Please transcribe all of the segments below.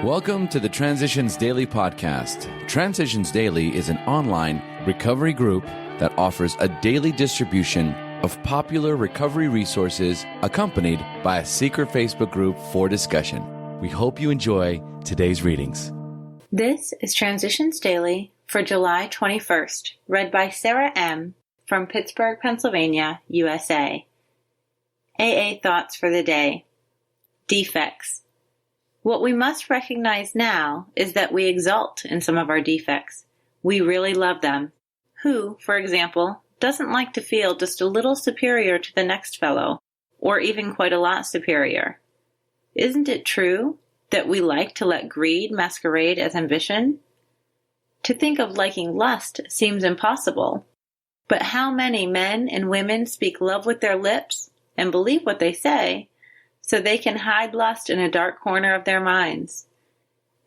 Welcome to the Transitions Daily podcast. Transitions Daily is an online recovery group that offers a daily distribution of popular recovery resources accompanied by a secret Facebook group for discussion. We hope you enjoy today's readings. This is Transitions Daily for July 21st, read by Sarah M. from Pittsburgh, Pennsylvania, USA. AA Thoughts for the Day. Defects. What we must recognize now is that we exult in some of our defects. We really love them. Who, for example, doesn't like to feel just a little superior to the next fellow, or even quite a lot superior? Isn't it true that we like to let greed masquerade as ambition? To think of liking lust seems impossible. But how many men and women speak love with their lips and believe what they say, so they can hide lust in a dark corner of their minds?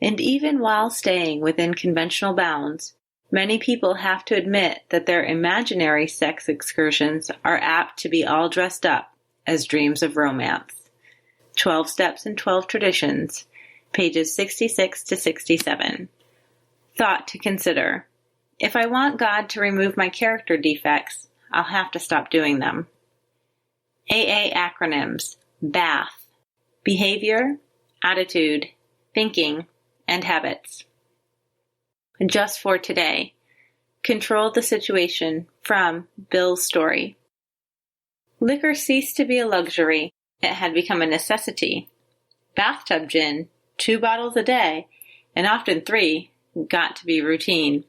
And even while staying within conventional bounds, many people have to admit that their imaginary sex excursions are apt to be all dressed up as dreams of romance. 12 Steps and 12 Traditions, pages 66 to 67. Thought to consider. If I want God to remove my character defects, I'll have to stop doing them. AA acronyms. BATH, behavior, attitude, thinking, and habits. Just for today, control the situation from Bill's story. Liquor ceased to be a luxury. It had become a necessity. Bathtub gin, 2 bottles a day, and often 3, got to be routine.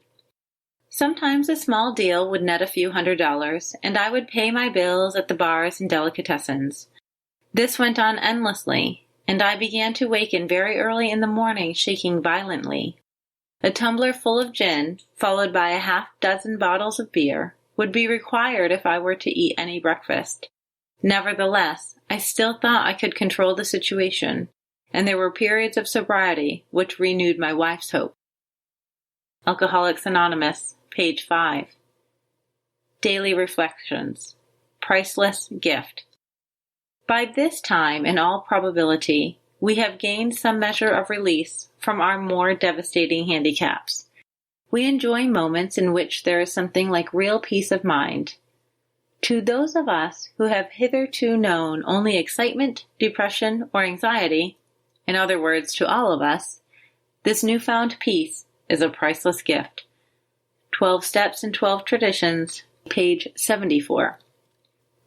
Sometimes a small deal would net a few $100s, and I would pay my bills at the bars and delicatessens. This went on endlessly, and I began to waken very early in the morning shaking violently. A tumbler full of gin, followed by a half-dozen bottles of beer, would be required if I were to eat any breakfast. Nevertheless, I still thought I could control the situation, and there were periods of sobriety which renewed my wife's hope. Alcoholics Anonymous, page 5. Daily Reflections. Priceless Gift. By this time, in all probability, we have gained some measure of release from our more devastating handicaps. We enjoy moments in which there is something like real peace of mind. To those of us who have hitherto known only excitement, depression, or anxiety, in other words, to all of us, this newfound peace is a priceless gift. 12 Steps and 12 Traditions, page 74.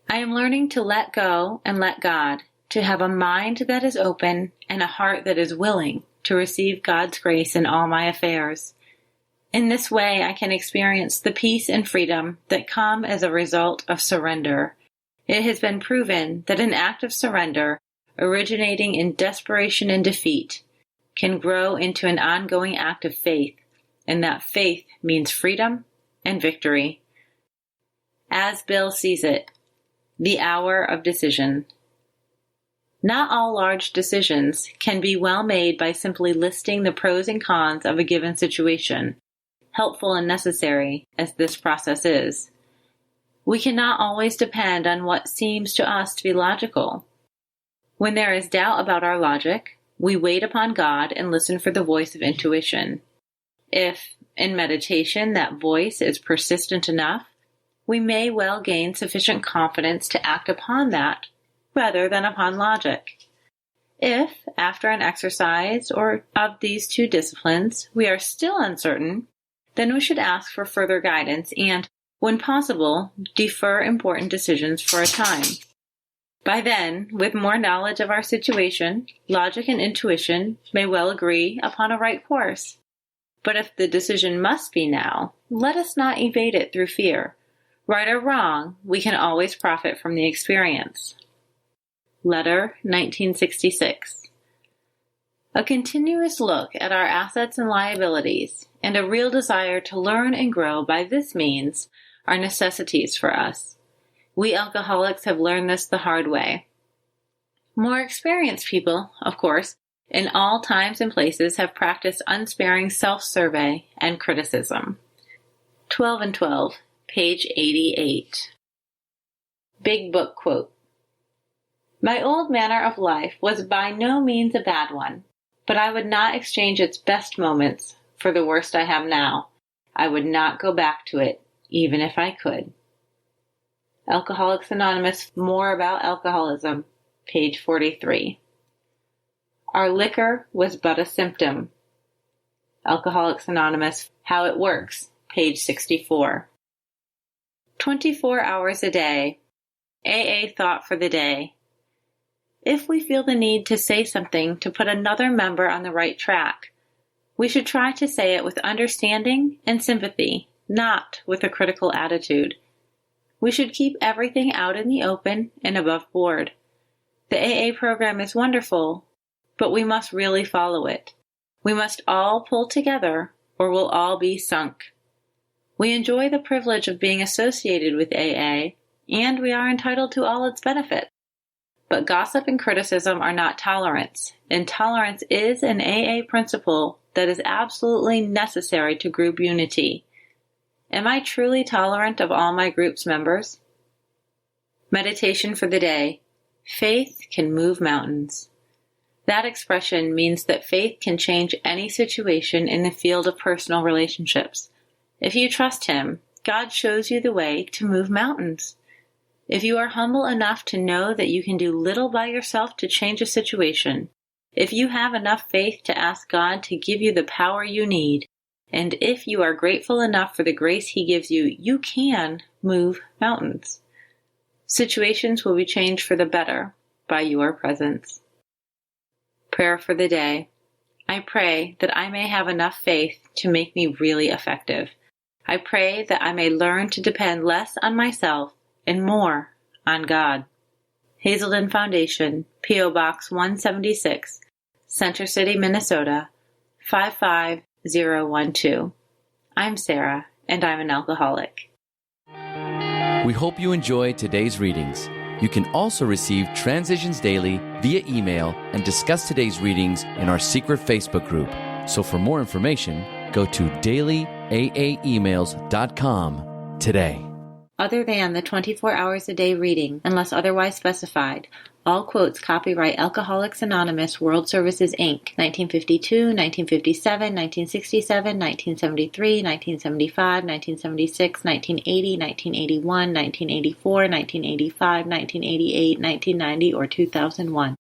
I am learning to let go and let God, to have a mind that is open and a heart that is willing to receive God's grace in all my affairs. In this way, I can experience the peace and freedom that come as a result of surrender. It has been proven that an act of surrender, originating in desperation and defeat, can grow into an ongoing act of faith, and that faith means freedom and victory. As Bill sees it, the hour of decision. Not all large decisions can be well made by simply listing the pros and cons of a given situation, helpful and necessary as this process is. We cannot always depend on what seems to us to be logical. When there is doubt about our logic, we wait upon God and listen for the voice of intuition. If, in meditation, that voice is persistent enough, we may well gain sufficient confidence to act upon that rather than upon logic. If, after an exercise or of these two disciplines, we are still uncertain, then we should ask for further guidance and, when possible, defer important decisions for a time. By then, with more knowledge of our situation, logic and intuition may well agree upon a right course. But if the decision must be now, let us not evade it through fear. Right or wrong, we can always profit from the experience. Letter 1966. A continuous look at our assets and liabilities, and a real desire to learn and grow by this means, are necessities for us. We alcoholics have learned this the hard way. More experienced people, of course, in all times and places have practiced unsparing self-survey and criticism. 12 and 12. Page 88. Big Book Quote. My old manner of life was by no means a bad one. but I would not exchange its best moments for the worst I have now. I would not go back to it, even if I could. Alcoholics Anonymous, More About Alcoholism, page 43. Our liquor was but a symptom. Alcoholics Anonymous, How It Works, page 64. 24 hours a day. AA Thought for the Day. If we feel the need to say something to put another member on the right track, we should try to say it with understanding and sympathy, not with a critical attitude. We should keep everything out in the open and above board. The AA program is wonderful, but we must really follow it. We must all pull together, or we'll all be sunk. We enjoy the privilege of being associated with AA, and we are entitled to all its benefits. But gossip and criticism are not tolerance, and tolerance is an AA principle that is absolutely necessary to group unity. Am I truly tolerant of all my group's members? Meditation for the day. Faith can move mountains. That expression means that faith can change any situation in the field of personal relationships. If you trust Him, God shows you the way to move mountains. If you are humble enough to know that you can do little by yourself to change a situation, if you have enough faith to ask God to give you the power you need, and if you are grateful enough for the grace He gives you, you can move mountains. Situations will be changed for the better by your presence. Prayer for the day. I pray that I may have enough faith to make me really effective. I pray that I may learn to depend less on myself and more on God. Hazelden Foundation, P.O. Box 176, Center City, Minnesota, 55012. I'm Sarah, and I'm an alcoholic. We hope you enjoyed today's readings. You can also receive Transitions Daily via email and discuss today's readings in our secret Facebook group. So for more information, go to dailyaaemails.com today. Other than the 24 hours a day reading, unless otherwise specified, all quotes copyright Alcoholics Anonymous World Services, Inc., 1952, 1957, 1967, 1973, 1975, 1976, 1980, 1981, 1984, 1985, 1988, 1990, or 2001.